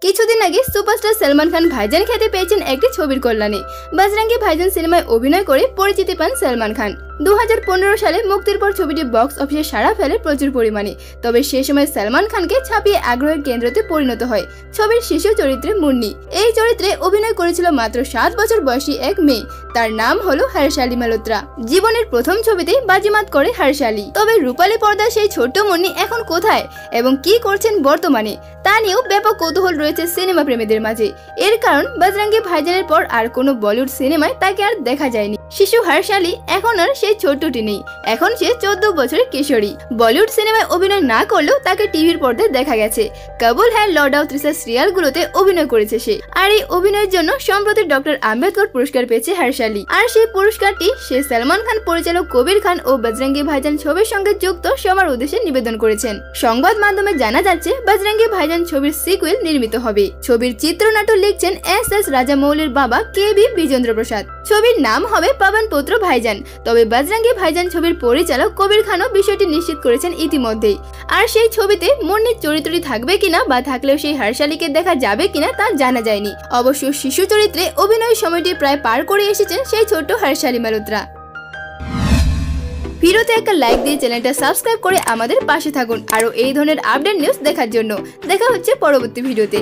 কিছুদিন আগে সুপারস্টার সলমান খান ভাইজান খ্যাতি পেয়েছেন একটি ছবির কল্যাণে। বজরঙ্গি ভাইজান সিনেমায় অভিনয় করে পরিচিতি পান সলমান খান। 2015 সালে মুক্তির পর ছবিটি বক্স অফিসে সাড়া ফেলে প্রচুর পরিমাণে। তবে সে সময় সলমান খানকে ছাপিয়ে আগ্রহের কেন্দ্রতে পরিণত হয় ছবির শিশু চরিত্রে মুন্নি। এই চরিত্রে অভিনয় করেছিল মাত্র 7 বছর বয়সী এক মেয়ে। তার নাম হলো হর্ষালি মালহোত্রা। জীবনের প্রথম ছবিতেই বাজিমাত করে হর্ষালি। তবে রূপালী পর্দার সেই ছোট্ট মুন্নি এখন কোথায় এবং কি করছেন বর্তমানে তা নিয়েও ব্যাপক কৌতূহল রয়েছে সিনেমা প্রেমীদের মাঝে। এর কারণ বজরঙ্গি ভাইজানের পর আর কোনো বলিউড সিনেমায় তাকে আর দেখা যায়নি। শিশু হর্ষালি এখন আর সেই ছোট্টটি নেই, এখন সে 14 বছরের কিশোরী। বলিউড সিনেমায় অভিনয় না করলেও তাকে টিভির পর্দায় দেখা গেছে। কবুল হ্যায় লর্ড অফ ত্রিশা সিরিয়ালগুলোতে অভিনয় করেছে সে। আর এই অভিনয়ের জন্য সম্প্রতি ডক্টর আম্বেদকর পুরস্কার পেয়েছে হর্ষালি। আর সেই পুরস্কারটি সে সলমান খান পরিচালক কবির খান ও বজরঙ্গি ভাইজান ছবির সঙ্গে যুক্ত সবার উদ্দেশ্যে নিবেদন করেছেন। সংবাদ মাধ্যমে জানা যাচ্ছে বজরঙ্গি ভাইজান ছবির সিকুয়েল নির্মিত হবে। ছবির চিত্রনাট্য লিখছেন এস রাজামৌলির বাবা কে.বি. বিজেন্দ্র প্রসাদ। ছবির নাম হবে পাবন পুত্র ভাইজান। তবে বজরঙ্গি ভাইজান ছবির পরিচালক কবির খানও বিষয়টি নিশ্চিত করেছেন ইতিমধ্যেই। আর সেই ছবিতে মুন্নির চরিত্রটি থাকবে কিনা বা থাকলেও সেই হর্ষালিকে দেখা যাবে কিনা তা জানা যায়নি। অবশ্য শিশু চরিত্রে অভিনয়ের সময়টি প্রায় পার করে এসেছেন সেই ছোট্ট হর্ষালি মালহোত্রা। ভিডিওতে একটা লাইক দিয়ে চ্যানেলটা সাবস্ক্রাইব করে আমাদের পাশে থাকুন আরো এই ধরনের আপডেট নিউজ দেখার জন্য। দেখা হচ্ছে পরবর্তী ভিডিওতে।